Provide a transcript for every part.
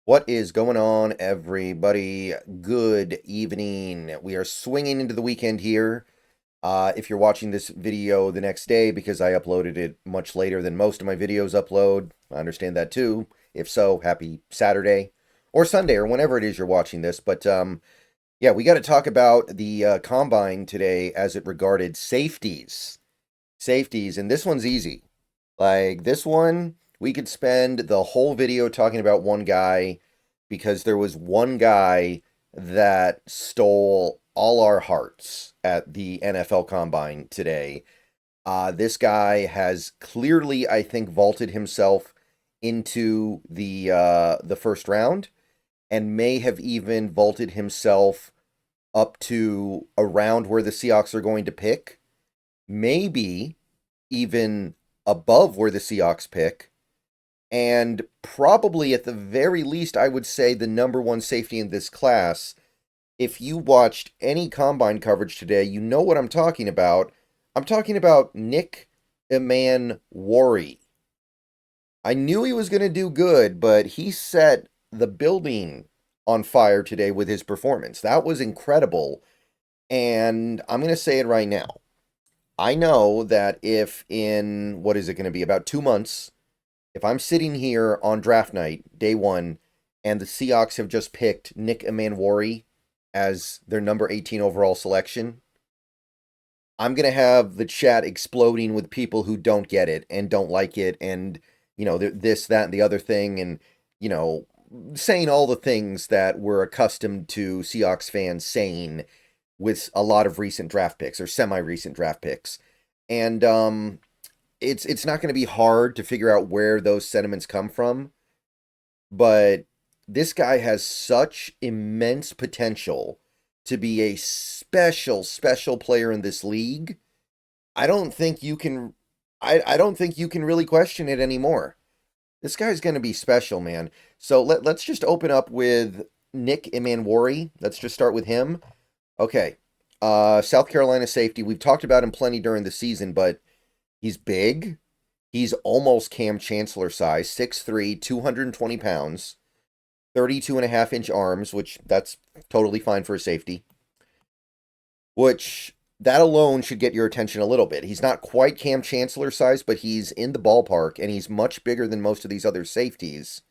What is going on, everybody? Good evening. We are swinging into the weekend here. If you're watching this video the next day, because I uploaded it much later than most of my videos upload, I understand that too. If so, happy Saturday or Sunday or whenever it is you're watching this. But yeah, we got to talk about the combine today as it regarded safeties. Safeties, and this one's easy. Like this one, we could spend the whole video talking about one guy because there was one guy that stole all our hearts at the NFL Combine today. This guy has clearly, I think, vaulted himself into the first round and may have even vaulted himself up to around where the Seahawks are going to pick. Maybe even above where the Seahawks pick, and probably at the very least, I would say the number one safety in this class. If you watched any combine coverage today, you know what I'm talking about. I'm talking about Nick Emmanwori. I knew he was going to do good, but he set the building on fire today with his performance. That was incredible, and I'm going to say it right now. I know that if in, what is it going to be, about 2 months, if I'm sitting here on draft night, day one, and the Seahawks have just picked Nick Emmanwori as their number 18 overall selection, I'm going to have the chat exploding with people who don't get it and don't like it and, this, that, and the other thing, and, you know, saying all the things that we're accustomed to Seahawks fans saying with a lot of recent draft picks or semi-recent draft picks. And it's not going to be hard to figure out where those sentiments come from, but this guy has such immense potential to be a special player in this league. I don't think you can I don't think you can really question it anymore. This guy's going to be special, man. So let's just open up with Nick Emmanwori. Let's just start with him. Okay. South Carolina safety. We've talked about him plenty during the season, but he's big. He's almost Cam Chancellor size, 6'3", 220 pounds, 32.5-inch arms, which that's totally fine for a safety. Which, that alone should get your attention a little bit. He's not quite Cam Chancellor size, but he's in the ballpark, and he's much bigger than most of these other safeties.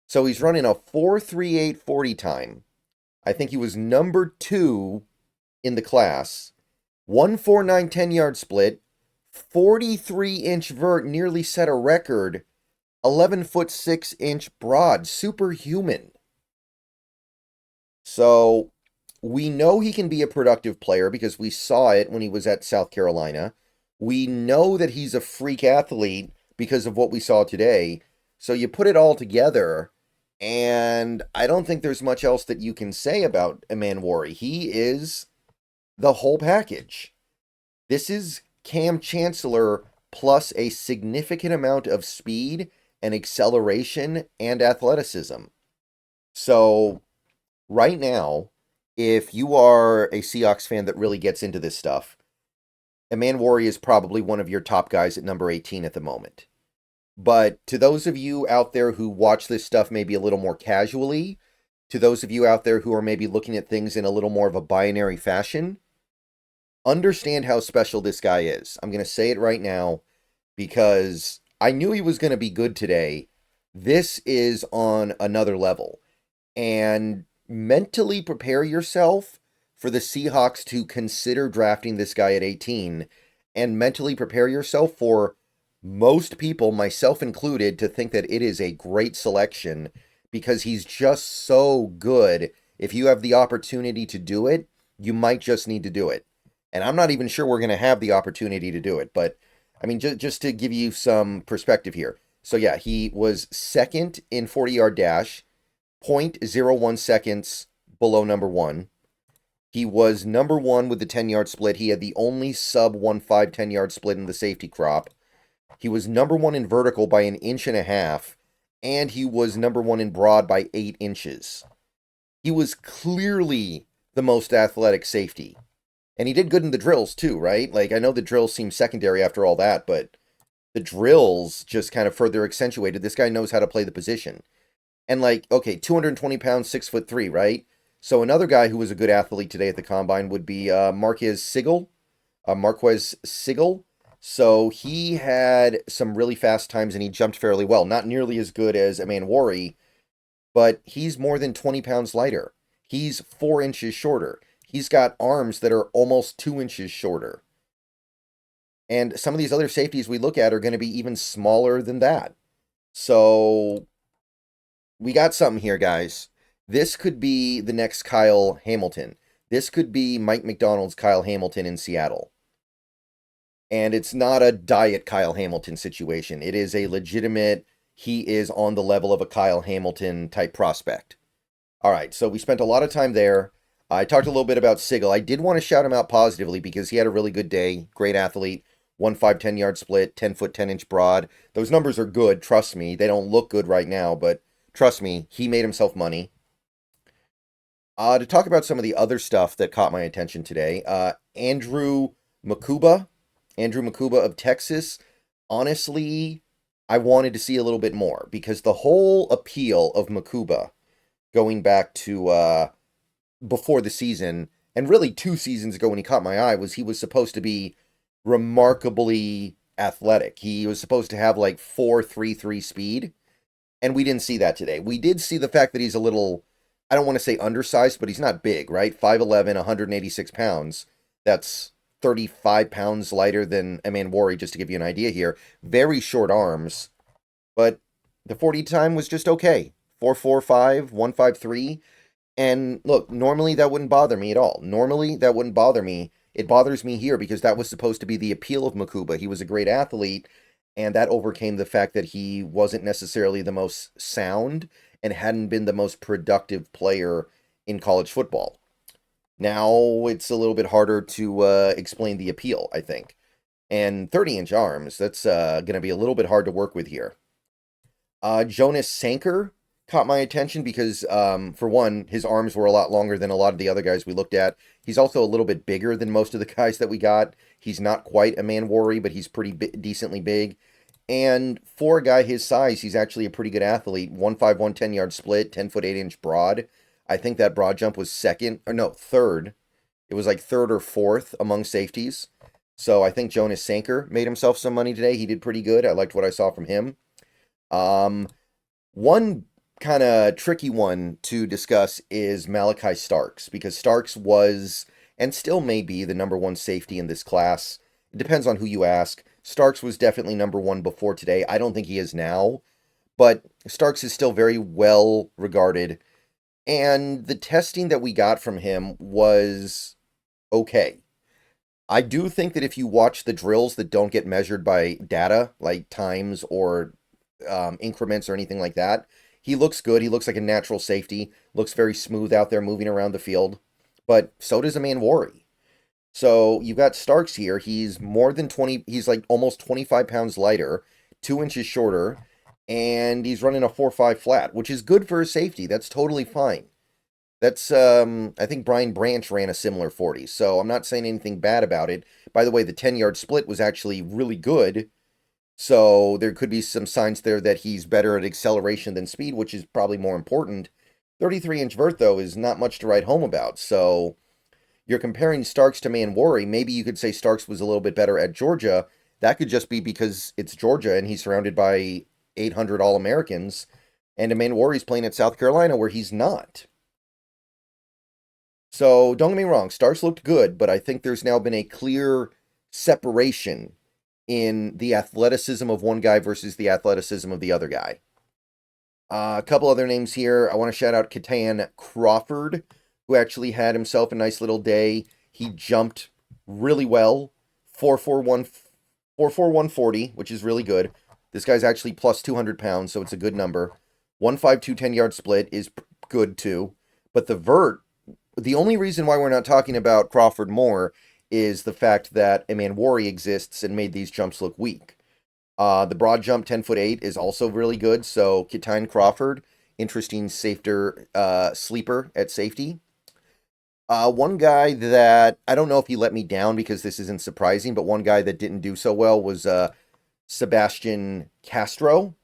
So he's running a 4.38 40 time. I think he was number 2 in the class. 1.49 10-yard split. 43-inch vert, nearly set a record. 11-foot 6-inch broad. Superhuman. So we know he can be a productive player because we saw it when he was at South Carolina. We know that he's a freak athlete because of what we saw today. So you put it all together, and I don't think there's much else that you can say about Emmanwori. He is the whole package. This is Cam Chancellor plus a significant amount of speed and acceleration and athleticism. So right now, if you are a Seahawks fan that really gets into this stuff, Emmanwori is probably one of your top guys at number 18 at the moment. But to those of you out there who watch this stuff maybe a little more casually, to those of you out there who are maybe looking at things in a little more of a binary fashion, understand how special this guy is. I'm going to say it right now because I knew he was going to be good today. This is on another level. And mentally prepare yourself for the Seahawks to consider drafting this guy at 18, and mentally prepare yourself for most people, myself included, to think that it is a great selection because he's just so good. If you have the opportunity to do it, you might just need to do it. And I'm not even sure we're going to have the opportunity to do it, but I mean, just to give you some perspective here. So yeah, he was second in 40-yard dash, 0.01 seconds below number 1. He was number 1 with the 10-yard split. He had the only sub 1.5 10-yard split in the safety crop. He was number 1 in vertical by 1.5 inches, and he was number 1 in broad by 8 inches. He was clearly the most athletic safety. And he did good in the drills too, right? Like, I know the drills seem secondary after all that, but the drills just kind of further accentuated this guy knows how to play the position. And like, okay, 220 pounds, 6'3", right? So another guy who was a good athlete today at the combine would be Marquez Sigel. So he had some really fast times and he jumped fairly well. Not nearly as good as Emmanwori, but he's more than 20 pounds lighter. He's 4 inches shorter. He's got arms that are almost 2 inches shorter. And some of these other safeties we look at are going to be even smaller than that. So we got something here, guys. This could be the next Kyle Hamilton. This could be Mike McDonald's Kyle Hamilton in Seattle. And it's not a diet Kyle Hamilton situation. It is a legitimate, he is on the level of a Kyle Hamilton type prospect. All right, so we spent a lot of time there. I talked a little bit about Sigel. I did want to shout him out positively because he had a really good day. Great athlete. 10-yard split, 10-foot, 10-inch broad. Those numbers are good, trust me. They don't look good right now, but trust me, he made himself money. To talk about some of the other stuff that caught my attention today, Andrew Mukuba of Texas. Honestly, I wanted to see a little bit more because the whole appeal of Mukuba going back to before the season, and really 2 seasons ago when he caught my eye, was he was supposed to be remarkably athletic. He was supposed to have like 4.33 speed, and we didn't see that today. We did see the fact that he's a little, I don't want to say undersized, but he's not big, right? 5'11", 186 pounds. That's 35 pounds lighter than Emmanwori, just to give you an idea here. Very short arms, but the 40 time was just okay. 4.45, 1.53. And look, normally that wouldn't bother me at all. Normally that wouldn't bother me. It bothers me here because that was supposed to be the appeal of Mukuba. He was a great athlete, and that overcame the fact that he wasn't necessarily the most sound and hadn't been the most productive player in college football. Now it's a little bit harder to explain the appeal, I think. And 30-inch arms, that's going to be a little bit hard to work with here. Jonas Sanker caught my attention because, for one, his arms were a lot longer than a lot of the other guys we looked at. He's also a little bit bigger than most of the guys that we got. He's not quite a Emmanwori, but he's pretty decently big. And for a guy his size, he's actually a pretty good athlete. 1.51, 10-yard split, 10-foot, 8-inch broad. I think that broad jump was third. It was like third or fourth among safeties. So I think Jonas Sanker made himself some money today. He did pretty good. I liked what I saw from him. One kind of tricky one to discuss is Malaki Starks, because Starks was, and still may be, the number 1 safety in this class. It depends on who you ask. Starks was definitely number 1 before today. I don't think he is now, but Starks is still very well regarded. And the testing that we got from him was okay. I do think that if you watch the drills that don't get measured by data, like times or increments or anything like that, he looks good. He looks like a natural safety. Looks very smooth out there moving around the field. But so does Emmanwori. So you've got Starks here. He's more than 20. He's like almost 25 pounds lighter, 2 inches shorter, and he's running a 4.5 flat, which is good for a safety. That's totally fine. That's, I think Brian Branch ran a similar 40, so I'm not saying anything bad about it. By the way, the 10-yard split was actually really good, so there could be some signs there that he's better at acceleration than speed, which is probably more important. 33-inch vert, though, is not much to write home about, so you're comparing Starks to Emmanwori. Maybe you could say Starks was a little bit better at Georgia. That could just be because it's Georgia and he's surrounded by 800 All-Americans, and Emmanwori's playing at South Carolina where he's not. So don't get me wrong, Starks looked good, but I think there's now been a clear separation in the athleticism of one guy versus the athleticism of the other guy. A couple other names here. I want to shout out Katan Crawford, who actually had himself a nice little day. He jumped really well, 4.4140, which is really good. This guy's actually plus 200 pounds, so it's a good number. 1.52 10-yard split is good too. But the vert, the only reason why we're not talking about Crawford more is the fact that Emmanwori exists and made these jumps look weak. The broad jump 10'8" is also really good. So Katan Crawford, interesting sleeper at safety. One guy that, I don't know if he let me down because this isn't surprising, but one guy that didn't do so well was Sebastian Castro.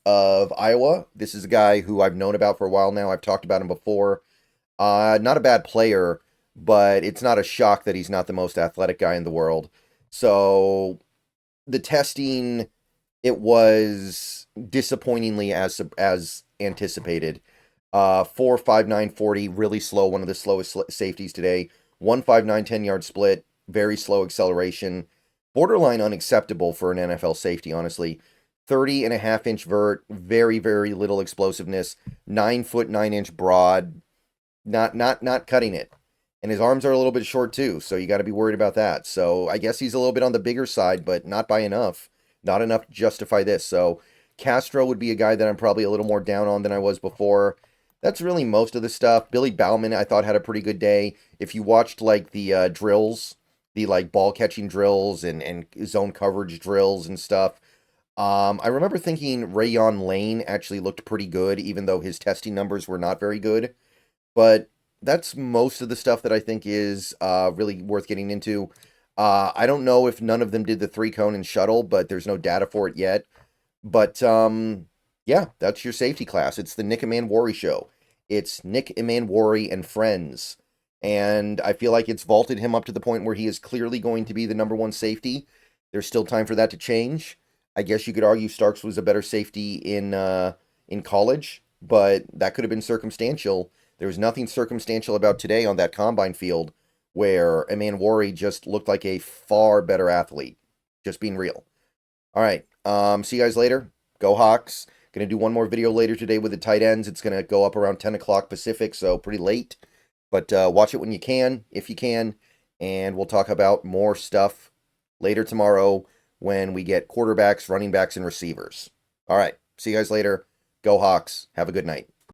of Iowa. This is a guy who I've known about for a while now. I've talked about him before. Not a bad player, but it's not a shock that he's not the most athletic guy in the world. So the testing, it was disappointingly as anticipated. 4.5940, really slow, one of the slowest safeties today. 1.59 10-yard split, very slow acceleration. Borderline unacceptable for an NFL safety, honestly. 30.5-inch vert, very, very little explosiveness. 9 foot 9-inch broad, not cutting it. And his arms are a little bit short too, so you got to be worried about that. So I guess he's a little bit on the bigger side, but not by enough. Not enough to justify this. So Castro would be a guy that I'm probably a little more down on than I was before. That's really most of the stuff. Billy Bauman, I thought, had a pretty good day. If you watched like the drills, the like ball catching drills and zone coverage drills and stuff, I remember thinking Rayon Lane actually looked pretty good, even though his testing numbers were not very good. But that's most of the stuff that I think is really worth getting into. I don't know if none of them did the 3-cone and shuttle, but there's no data for it yet. But yeah, that's your safety class. It's the Nick Emmanwori show. It's Nick Emmanwori and friends. And I feel like it's vaulted him up to the point where he is clearly going to be the number one safety. There's still time for that to change. I guess you could argue Starks was a better safety in college, but that could have been circumstantial. There was nothing circumstantial about today on that combine field where Emmanwori just looked like a far better athlete. Just being real. All right. See you guys later. Go Hawks. Going to do one more video later today with the tight ends. It's going to go up around 10 o'clock Pacific, so pretty late. But watch it when you can, if you can. And we'll talk about more stuff later tomorrow when we get quarterbacks, running backs, and receivers. All right. See you guys later. Go Hawks. Have a good night.